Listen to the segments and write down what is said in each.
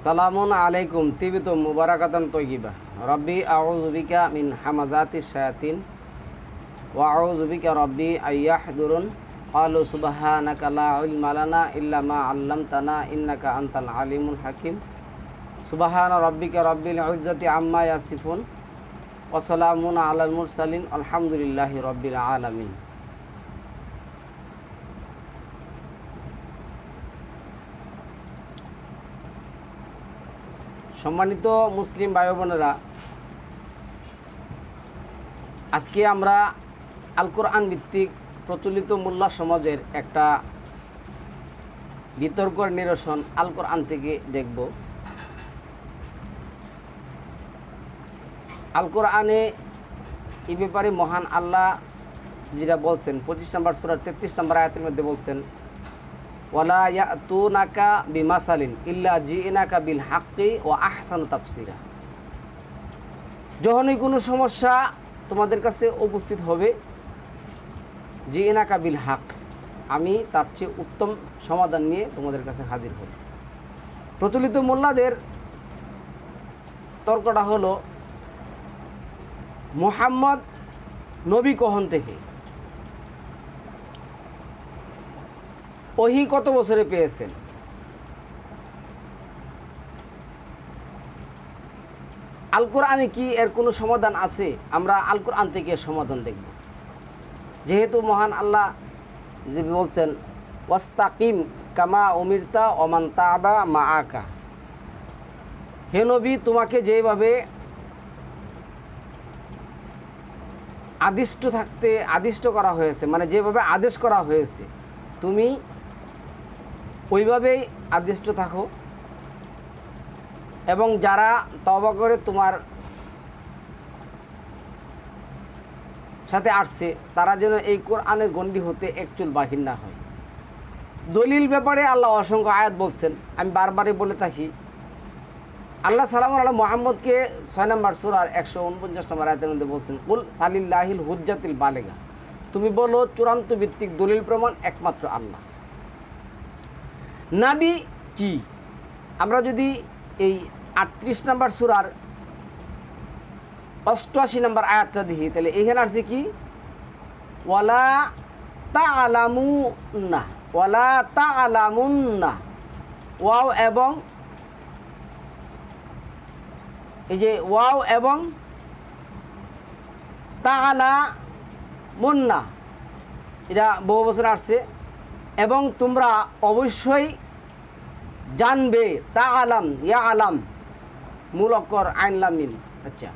সালামুন আলাইকুম তিবিতুম মুবারাকাতান তয়্যিবা রব্বি আউযু বিকা মিন হামাযাতিশ শায়াতিন ওয়া আউযু বিকা রব্বি আইয়াহদুরুন ক্বালু সুবহানাকা লা ইলমা লানা ইল্লা মা 'আল্লামতানা ইন্নাকা আনতাল আলিমুল হাকিম সুবহানা রাব্বিকা রাব্বিল ইজ্জাতি আম্মা ইয়াসিফুন ওয়া সালামুন আলাল মুরসালিন আলহামদুলিল্লাহি রাব্বিল আলামিন। সম্মানিত মুসলিম ভাই বোনেরা, আজকে আমরা আল কোরআন ভিত্তিক প্রচলিত মোল্লা সমাজের একটা বিতর্কের নিরসন আল কোরআন থেকে দেখব। আল কোরআনে এই ব্যাপারে মহান আল্লাহ যেটা বলছেন 25 নম্বর সূরা 33 নম্বর আয়াতের মধ্যে বলছেন, ওয়ালা ইয়াতুনাকা বিমাসালিন ইল্লা জিনাকা বিল হাক্কি ওয়া আহসানু তাফসিরা। যখনই কোনো সমস্যা তোমাদের কাছে উপস্থিত হবে, জিনাকা বিল হাক, আমি তার চেয়ে উত্তম সমাধান নিয়ে তোমাদের কাছে হাজির হব। প্রচলিত মোল্লাদের তর্কটা হলো, মুহাম্মদ নবী কখন থেকে, ওহী কত বছরে পেয়েছেন, আল কোরআনে কি এর কোনো সমাধান আছে? আমরা আল কোরআন থেকে সমাধান দেখব। যেহেতু মহান আল্লাহ যে বলছেন ওয়াস্তাকিম কামা উমিরতা ওমান তাবা মাআকা, হে নবী তোমাকে যেভাবে আদিষ্ট করা হয়েছে, মানে যেভাবে আদেশ করা হয়েছে তুমি ওইভাবেই আদিষ্ট থাকো, এবং যারা তওবা করে তোমার সাথে আসছে তারা যেন এই কোরআনের গণ্ডি হতে একচুল বাহির না হয়। দলিল ব্যাপারে আল্লাহ অসংখ্য আয়াত বলছেন, আমি বারবারই বলে থাকি। আল্লাহ সালামুন আলা মুহাম্মদকে 6 নম্বর সূরার 149 নম্বর আয়াতের মধ্যে বলছেন, কুল ফালিল্লাহিল হুজ্জাতিল বালিগা, তুমি বলো চূড়ান্ত ভিত্তিক দলিল প্রমাণ একমাত্র আল্লাহ। নাবী কি? আমরা যদি এই 38 নম্বর সূরার 88 নম্বর আয়াতটা দেখি, তাহলে এখানে আসছে কি, ওয়ালা তা'লামুনা, ওয়ালা তা'লামুন্না, ওয়াও এবং এই যে ওয়াও এবং তা'লামুন্না, এটা বহু বছর আসছে, এবং তোমরা অবশ্যই জানবে, তা'লাম ইয়া আলাম মূল অক্ষর আইন লাম মিম। আচ্ছা,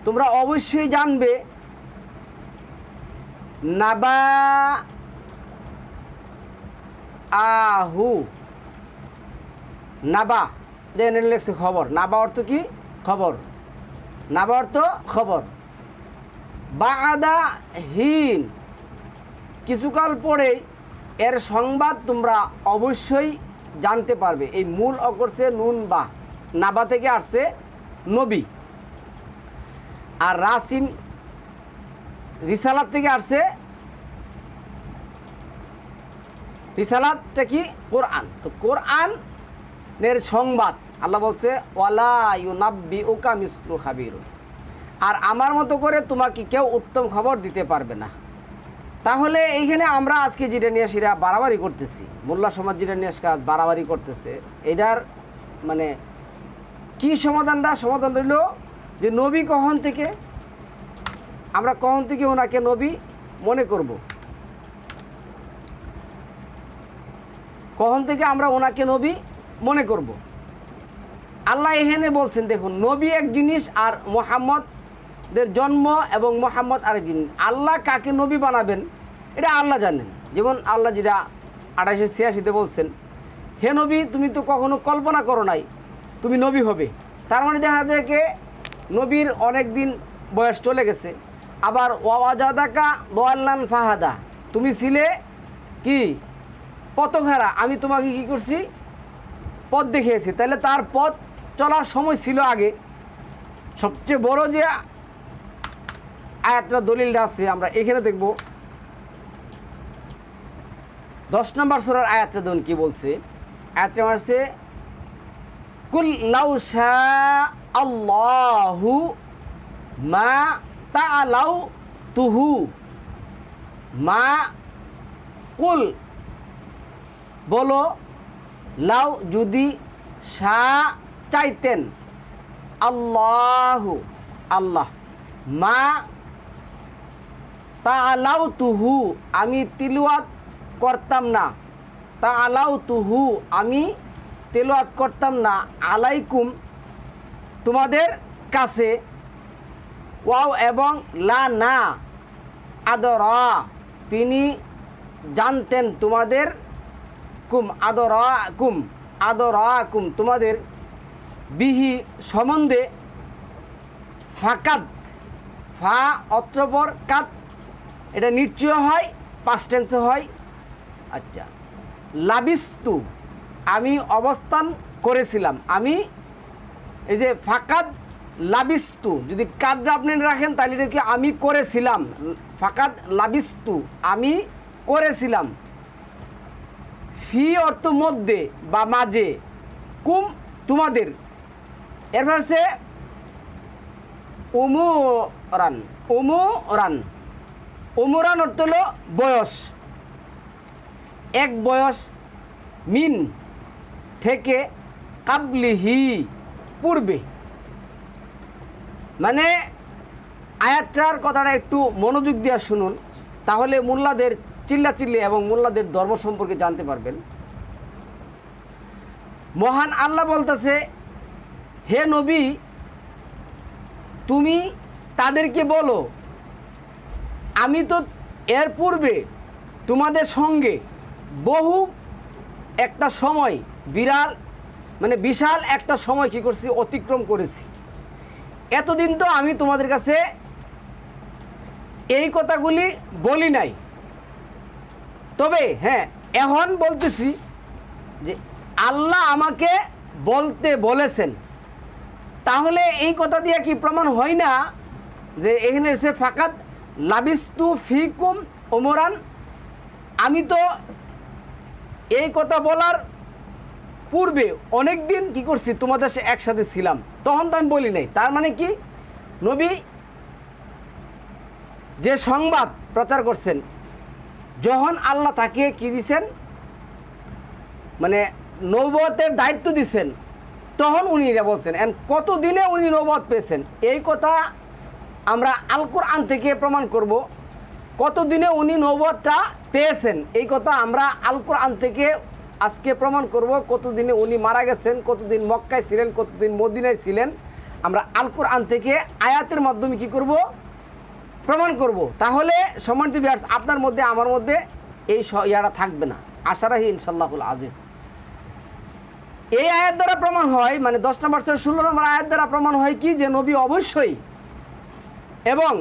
তোমরা অবশ্যই জানবে, নাবা আহু, নাবা দেন লেখছে খবর, নাবা অর্থ কি? খবর। নাবা অর্থ খবর। বাদা হিন, কিছুকাল পরে এর সংবাদ তোমরা অবশ্যই জানতে পারবে। এই মূল অক্ষর সে নুন বা, নাবা থেকে আসছে নবী, আর রাসিম রিসালাত থেকে আসছে, রিসালাতটা কি? কোরআন। তো কোরআনের সংবাদ আল্লাহ বলছে ওয়ালা ইউনাব্বিউকা মিসলু খাবির, আর আমার মতো করে তোমাকে কেউ উত্তম খবর দিতে পারবে না। তাহলে এইখানে আমরা আজকে যেটা নিয়ে সেটা বাড়াবাড়ি করতেছি, মোল্লা সমাজ যেটা নিয়ে বাড়াবাড়ি করতেছে, এটার মানে কি সমাধানটা? সমাধান রইল যে নবী কখন থেকে, আমরা কখন থেকে ওনাকে নবী মনে করব, কখন থেকে আমরা ওনাকে নবী মনে করব? আল্লাহ এখানে বলছেন, দেখুন, নবী এক জিনিস আর মুহাম্মদের জন্ম এবং মুহাম্মদ আরেক জিনিস। আল্লাহ কাকে নবী বানাবেন এটা আল্লাহ জানেন। যেমন আল্লাহ যেটা 2886-তে বলছেন, হে নবী তুমি তো কখনো কল্পনা করো নাই তুমি নবী হবে। তার মানে দেখা যায় যে নবীর অনেক দিন বয়স চলে গেছে। আবার ওয়াজাদাকা দোয়াল্লান ফাহাদা, তুমি ছিলে কি? পথহারা, আমি তোমাকে কি করছি? পথ দেখিয়েছি। তাহলে তার পথ চলার সময় ছিল আগে। সবচেয়ে বড় যে আয়াতটা দলিলটা আছে আমরা এখানে দেখব, 10 নম্বর সূরার আয়াতটা দেখুন কি বলছে। আয়াতটা আছে কুল লাউ শা আল্লাহু মা তাআলাউ তুহু মা কুল বলো লাউ যদি শা চাইতেন আল্লাহু আল্লাহ মা তাআলাউ তুহু আমি তিলাওয়াত করতাম না তাআলাউ তুহু আমি তিলাওয়াত করতাম না আলাইকুম তোমাদের কাছে ওয়াও এবং লা না আদরা তিনি জানতেন তোমাদের আদরাকুম তোমাদের বিহি সম্বন্ধে ফাকাদ ফা অত্রপর কাত এটা নিশ্চয় হয় পাস্ট টেন্সে হয়। আচ্ছা লাবিস্তু আমি অবস্থান করেছিলাম আমি এই যে ফাকাদ লাবিস্তু যদি কাদরা আপনি রাখেন তাহলে এটা কি আমি করেছিলাম ফাকাদ লাবিস্তু আমি করেছিলাম ফি অর্থ মধ্যে বা মাঝে কুম তোমাদের এরপর আছে উমরান অর্থ হলো বয়স এক বয়স মিন থেকে কাবলিহি পূর্বে মানে আয়াতটার কথাটা একটু মনোযোগ দিয়ে শুনুন তাহলে মোল্লাদের চিল্লাচিল্লি এবং মোল্লাদের ধর্ম সম্পর্কে জানতে পারবেন। মহান আল্লাহ বলতেছে হে নবী তুমি তাদেরকে বলো আমি তো এর পূর্বে তোমাদের সঙ্গে বহু একটা সময় বিশাল একটা সময় কী করছি অতিক্রম করেছি এতদিন তো আমি তোমাদের কাছে এই কথাগুলি বলি নাই তবে হ্যাঁ এখন বলতেছি যে আল্লাহ আমাকে বলতে বলেছেন তাহলে এই কথা দিয়ে কি প্রমাণ হয় না যে এখানে এসে ফাকাত লাবিস্তু ফিকুম ওমরান আমি তো এই কথা বলার পূর্বে অনেক দিন কী করছি তোমাদের সাথে একসাথে ছিলাম তখন তো আমি বলি নাই তার মানে কি নবী যে সংবাদ প্রচার করছেন যখন আল্লাহ তাকে কি দিছেন মানে নবুয়তের দায়িত্ব দিছেন তখন উনি এটা বলছেন এন্ড কত দিনে উনি নবুয়ত পেয়েছেন এই কথা আমরা আল কোরআন থেকে প্রমাণ করব কত দিনে উনি নবুয়তটা পেয়েছেন এই কথা আমরা আল কোরআন থেকে আজকে প্রমাণ করব কত দিনে উনি মারা গেছেন কতদিন মক্কায় ছিলেন কতদিন মদিনায় ছিলেন আমরা আল কোরআন থেকে আয়াতের মাধ্যমে কি করব প্রমাণ করব তাহলে সম্মানিত ভিউয়ার্স আপনার মধ্যে আমার মধ্যে এই ইয়াটা থাকবে না আশা রাখি ইনশাআল্লাহুল আজিজ। এই আয়াত দ্বারা প্রমাণ হয় মানে 10 নম্বর 16 নম্বর আয়াত দ্বারা প্রমাণ হয় কি যে নবী অবশ্যই এবং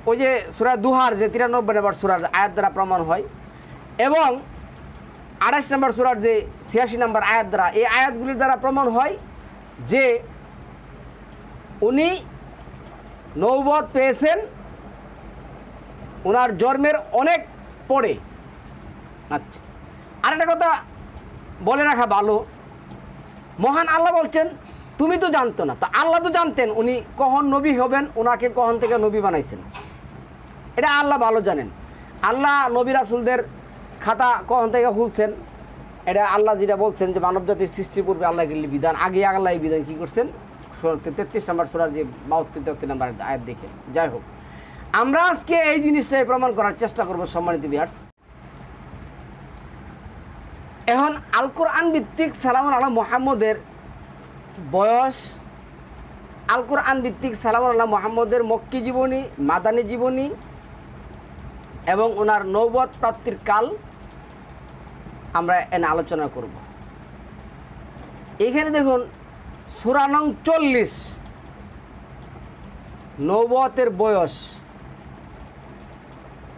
ওই যে সূরা দুহার যে 93 নম্বর সূরার আয়াত দ্বারা প্রমাণ হয় এবং 28 নম্বর সূরার যে 86 নম্বর আয়াত দ্বারা এই আয়াতগুলির দ্বারা প্রমাণ হয় যে উনি নবুয়ত পেয়েছেন ওনার জন্মের অনেক পরে। আচ্ছা আরেকটা কথা বলে রাখা ভালো মহান আল্লাহ বলছেন তুমি তো জানতো না তো আল্লাহ তো জানতেন উনি কখন নবী হবেন ওনাকে কখন থেকে নবী বানাইছেন এটা আল্লাহ ভালো জানেন আল্লাহ নবী রাসূলদের খাতা কখন থেকে খুলছেন এটা আল্লাহ যেটা বলছেন যে মানব জাতির সৃষ্টির পূর্বে আল্লাহ বিধান আগে আল্লাহ এই বিধান কী করছেন 33 নম্বর সূরার যে 72-73 নম্বর আয়াত দেখে যাই হোক আমরা আজকে এই জিনিসটাই প্রমাণ করার চেষ্টা করব সম্মানিত ভিউয়ার্স। এখন আল কোরআন ভিত্তিক সালামুন আলা মুহাম্মদের বয়স আল কোরআন ভিত্তিক সালামুন আলা মুহাম্মদের মক্কি জীবনী মাদানী জীবনী এবং ওনার নবুয়ত প্রাপ্তির কাল আমরা এনে আলোচনা করব। এখানে দেখুন সূরা নং 40 নবুয়তের বয়স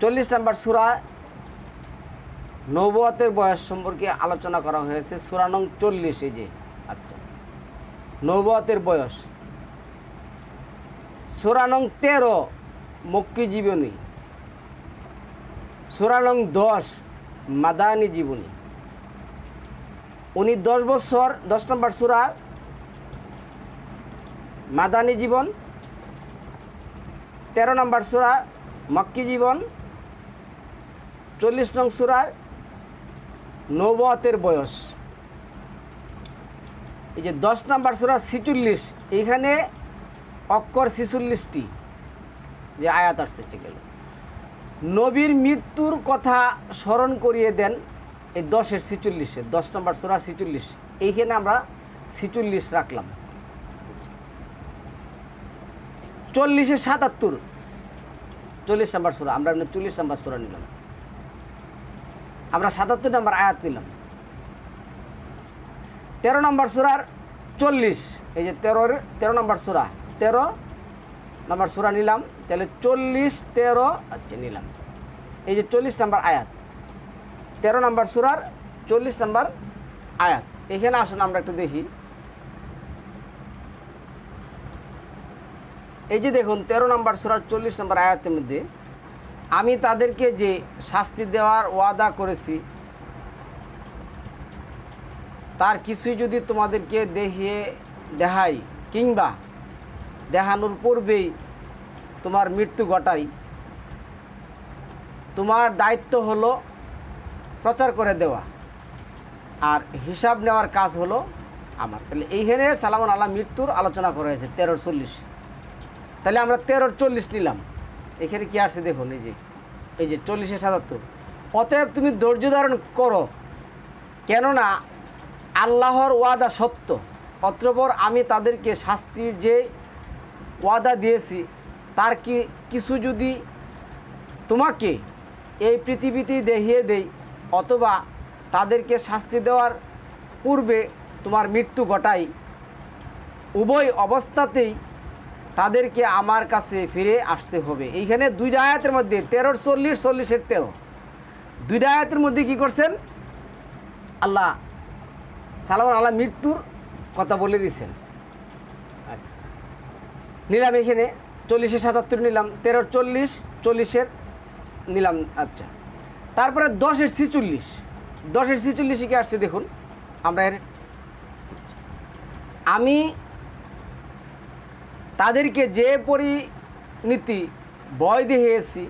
40 নম্বর সূরা নবুয়তের বয়স সম্পর্কে আলোচনা করা হয়েছে সূরা নং 40 এই যে আচ্ছা নবুয়তের বয়স সূরা নং 13 মক্কি জীবনী সূরা নং 10 মাদানী জীবনী উনি 10 বছর 10 নম্বর সূরা মাদানী জীবন, 13 নম্বর সূরা মক্কি জীবন, 40 নং সূরার নবুয়তের বয়স। এই যে 10 নম্বর সূরা 46, এইখানে অক্ষর 46টি যে আয়াত আসছে গেল। নবীর মৃত্যুর কথা স্মরণ করিয়ে দেন এই 10-এর 46-এ, 10 নম্বর সূরার 46, এইখানে আমরা 46 রাখলাম। 40-এ 77, 40 নম্বর সূরা, আমরা 40 নম্বর সূরা নিলাম, আমরা 77 নম্বর আয়াত নিলাম। 13 নম্বর সূরার 40, এই যে 13 নম্বর সূরা, 13 নম্বর সূরা নিলাম, তাহলে 40, 13, আচ্ছা নিলাম। এই যে 40 নম্বর আয়াত, 13 নম্বর সূরার 40 নম্বর আয়াত। এখানে আসুন আমরা একটু দেখি। এই যে দেখুন 13 নম্বর সূরার 40 নম্বর আয়াতের মধ্যে, আমি তাদেরকে যে শাস্তি দেওয়ার ওয়াদা করেছি তার কিছুই যদি তোমাদেরকে দেখাই কিংবা দেখানোর পূর্বেই তোমার মৃত্যু ঘটাই, তোমার দায়িত্ব হলো প্রচার করে দেওয়া আর হিসাব নেওয়ার কাজ হলো আমার। তাহলে এইখানে সালামুন আল্লাহ মৃত্যুর আলোচনা করা হয়েছে 13-40, তাহলে আমরা 13-40 নিলাম। এখানে কি আসছে দেখুন, এই যে 40-এ 77, অতএব তুমি ধৈর্য ধারণ করো, কেননা আল্লাহর ওয়াদা সত্য, অতঃপর আমি তাদেরকে শাস্তির যে ওয়াদা দিয়েছি তার কিছু যদি তোমাকে এই পৃথিবীতেই দেখিয়ে দেই অথবা তাদেরকে শাস্তি দেওয়ার পূর্বে তোমার মৃত্যু ঘটাই, উভয় অবস্থাতেই তাদেরকে আমার কাছে ফিরে আসতে হবে। এইখানে দুইটা আয়াতের মধ্যে 13-40, 40-এর 13, দুইটা আয়াতের মধ্যে কি করছেন আল্লাহ সালামুন আল্লাহ মৃত্যুর কথা বলে দিয়েছেন। আচ্ছা নিলাম, এখানে 40-এ 77 নিলাম, 13-40, 40-এর নিলাম। আচ্ছা তারপরে 10-এর 46, 10-এর 46 কি আসছে দেখুন, আমরা আমি তাদেরকে যে পরিণতি ভয় দেখিয়েছি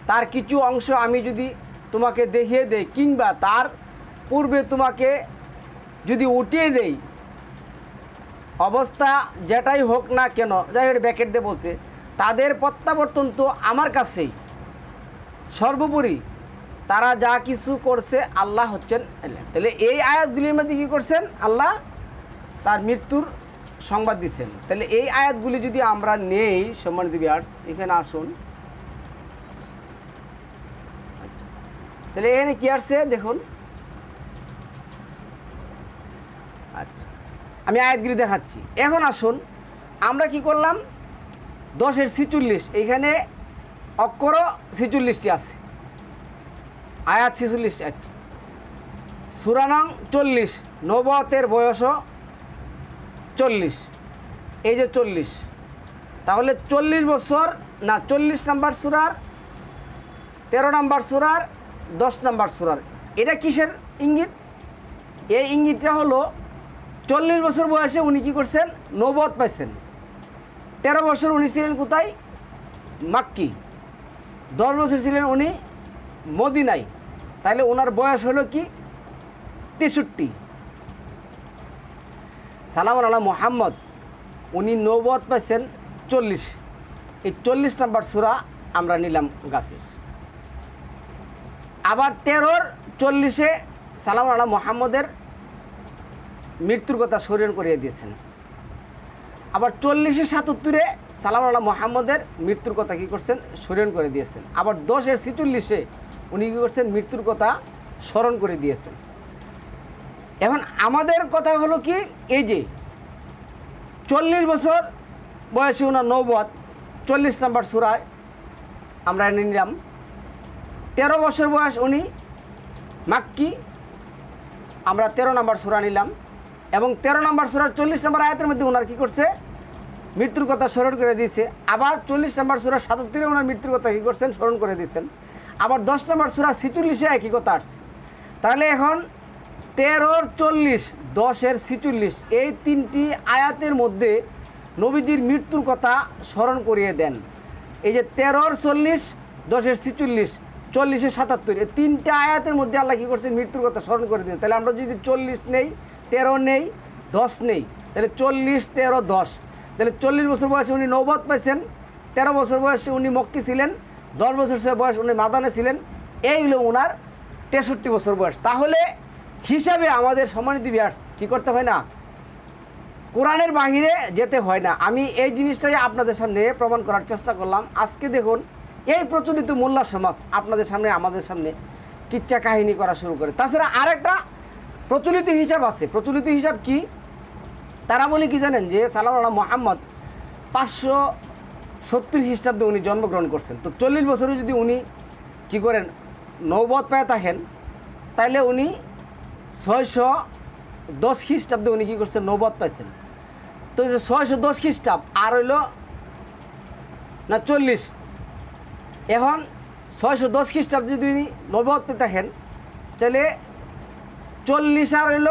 তার কিছু অংশ আমি যদি তোমাকে দেখিয়ে দেই কিংবা তার পূর্বে তোমাকে যদি উঠিয়ে দেই, অবস্থা যেটাই হোক না কেন, যাই হোক ব্যাকেট দিয়ে বলছে, তাদের প্রত্যাবর্তন তো আমার কাছেই, সর্বোপরি তারা যা কিছু করছে আল্লাহ হচ্ছেন। তাহলে এই আয়াতগুলির মধ্যে কী করছেন আল্লাহ তার মৃত্যুর সংবাদ দিচ্ছেন। তাহলে এই আয়াতগুলি যদি আমরা নেই সম্মানিত ভিউয়ার্স, এখানে আসুন। আচ্ছা তাহলে এখানে কী আসছে দেখুন। আচ্ছা আমি আয়াতগুলি দেখাচ্ছি। এখন আসুন আমরা কি করলাম, 10-এর 46, এইখানে অক্ষরও 46টি আছে, আয়াত 46। আচ্ছা সূরা নং 40, নবুয়তের বয়সও 40, এই যে 40, তাহলে 40 বছর না, 40 নম্বর সূরার 13 নম্বর সূরার 10 নম্বর সূরার, এটা কিসের ইঙ্গিত? এই ইঙ্গিতটা হলো 40 বছর বয়সে উনি কী করছেন, নবুয়ত পাইছেন। 13 বছর উনি ছিলেন কোথায়, মাক্কি। 10 বছর ছিলেন উনি মদিনায়, তাহলে ওনার বয়স হলো কি 63। সালামুন আলা মুহাম্মদ উনি নবুয়ত পাইছেন 40, এই 40 নম্বর সূরা আমরা নিলাম গাফির। আবার 13-40-এ সালামুন আলা মুহাম্মদের মৃত্যুর কথা স্মরণ করিয়ে দিয়েছেন। আবার 40-এ 77-এ সালামুন আলা মুহাম্মদের মৃত্যুর কথা কী করছেন, স্মরণ করে দিয়েছেন। আবার 10-এর 46-এ উনি কী করছেন, মৃত্যুর কথা স্মরণ করে দিয়েছেন। এখন আমাদের কথা হলো কি, এই যে 40 বছর বয়সে ওনার নবুয়ত, 40 নম্বর সূরায় আমরা নিলাম। 13 বছর বয়স উনি মাক্কি, আমরা 13 নম্বর সূরা নিলাম। এবং 13 নম্বর সূরার 40 নম্বর আয়াতের মধ্যে ওনার কী করছে, মৃত্যুর কথা স্মরণ করে দিয়েছে। আবার 40 নম্বর সূরা 77-এ ওনার মৃত্যুর কথা কী করছেন, স্মরণ করে দিয়েছেন। আবার 10 নম্বর সূরা 46-এ একই কথা আসছে। তাহলে এখন 13-40, 10-এর 46, এই তিনটি আয়াতের মধ্যে নবীজির মৃত্যুর কথা স্মরণ করিয়ে দেন। এই যে 13-র 40, 10-এর 46, 40-এর 77, এই 3টা আয়াতের মধ্যে আল্লাহ কী করছে? মৃত্যুর কথা স্মরণ করে দেন। তাহলে আমরা যদি 40 নেই, 13 নেই, 10 নেই, তাহলে 40, 13, 10, তাহলে 40 বছর বয়সে উনি নবুয়ত পাইছেন, 13 বছর বয়সে উনি মক্কি ছিলেন, 10 বছর বয়স উনি মাদানে ছিলেন, এই হলো ওনার 63 বছর বয়স। তাহলে হিসাবে আমাদের সম্মানিত ভিউয়ার্স কী করতে হয় না? কোরআনের বাহিরে যেতে হয় না। আমি এই জিনিসটাই আপনাদের সামনে প্রমাণ করার চেষ্টা করলাম। আজকে দেখুন এই প্রচলিত মোল্লা সমাজ আপনাদের সামনে, আমাদের সামনে কিচ্ছা কাহিনী করা শুরু করে। তাছাড়া আরেকটা প্রচলিত হিসাব আছে। প্রচলিত হিসাব কি? তারা বলে কি জানেন? যে সাল্লাল্লাহু মুহাম্মদ 570 খ্রিস্টাব্দে উনি জন্মগ্রহণ করছেন। তো 40 বছরে যদি উনি কি করেন? নবুয়ত পেয়ে থাকেন, তাইলে উনি 610 খ্রিস্টাব্দে উনি কী করছেন? নবুয়ত পাইছেন। তো 610 খ্রিস্টাব্দ আর হইল না 40, এখন 610 খ্রিস্টাব্দে যদি উনি নবুয়ত পেয়ে থাকেন, তাহলে 40 আর হইল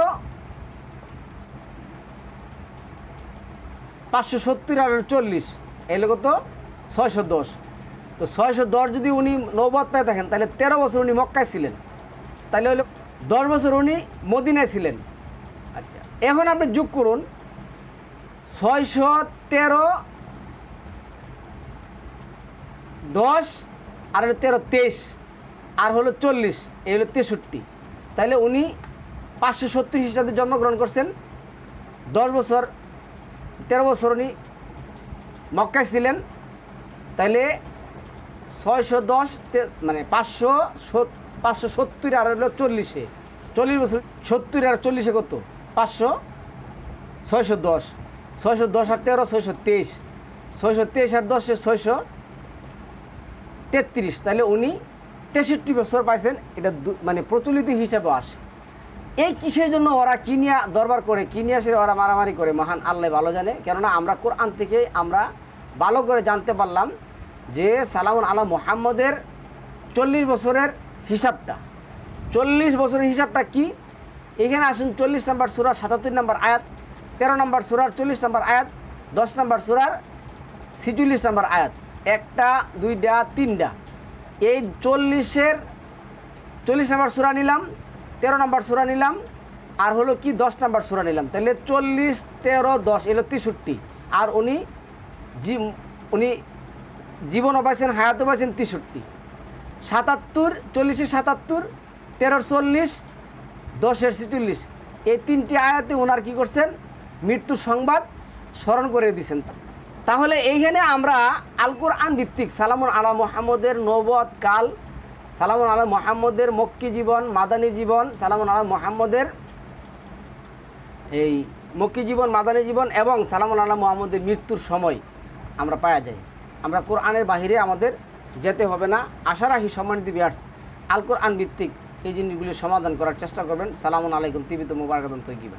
570 আর 40, এই লোক তো 610। তো 610 যদি উনি নবুয়ত পেয়ে থাকেন, তাহলে 13 বছর উনি মক্কায় ছিলেন, তাহলে হইল 10 বছর উনি মদিনায় ছিলেন। আচ্ছা, এখন আপনি যোগ করুন 613, 10 আর 13, 23 আর হলো 40, এই হলো 63। তাহলে উনি 570 খ্রিস্টাব্দে জন্মগ্রহণ করছেন, 10 বছর 13 বছর উনি মক্কায় ছিলেন, তাইলে 610 মানে 570 আর হলো 40-এ, 40 বছর 70 আর 40-এ কত? 500, 610, 610 আর 13, 623, 623 আর 10-এ 633, তাহলে উনি 63 বছর পাইছেন। এটা মানে প্রচলিত হিসাবে আসে। এই কিসের জন্য ওরা কি নিয়ে দরবার করে, কি নিয়ে আসে ওরা মারামারি করে, মহান আল্লাহ ভালো জানে। কেননা আমরা কোরআন থেকে আমরা ভালো করে জানতে পারলাম যে সালামুন আলা মুহাম্মদের 40 বছরের হিসাবটা, 40 বছরের হিসাবটা কি? এখানে আসুন 40 নম্বর সূরা 77 নম্বর আয়াত, 13 নম্বর সূরার 40 নম্বর আয়াত, 10 নম্বর সূরার 46 নম্বর আয়াত, 1টা 2টা 3টা, এই 40 নম্বর সূরা নিলাম, 13 নম্বর সূরা নিলাম, আর হলো কি 10 নম্বর সূরা নিলাম। তাহলে 40, 13, 10 এলো 63। আর উনি জীবনও পাইছেন, হায়াতও পাইছেন 63। 77, 40-এর 77, 13-র 40, 10-এর 46, এই 3টি আয়াতে ওনার কী করছেন? মৃত্যুর সংবাদ স্মরণ করে দিয়েছেন। তাহলে এইখানে আমরা আল কোরআন ভিত্তিক সালামুন আলা মুহাম্মদের নবুয়ত কাল, সালামুন আলা মুহাম্মদের মক্কি জীবন, মাদানী জীবন, সালামুন আলা মুহাম্মদের এই মক্কি জীবন, মাদানী জীবন এবং সালামুন আলা মুহাম্মদের মৃত্যুর সময় আমরা পাওয়া যায়। আমরা কোরআনের বাহিরে আমাদের যেতে হবে না। আশা রাখি সম্মানিত ভিউয়ার্স আল কোরআন ভিত্তিক এই জিনিসগুলির সমাধান করার চেষ্টা করবেন। সালামুন আলাইকুম, তিবিত মুবারাকাতুন তৈয়িবা।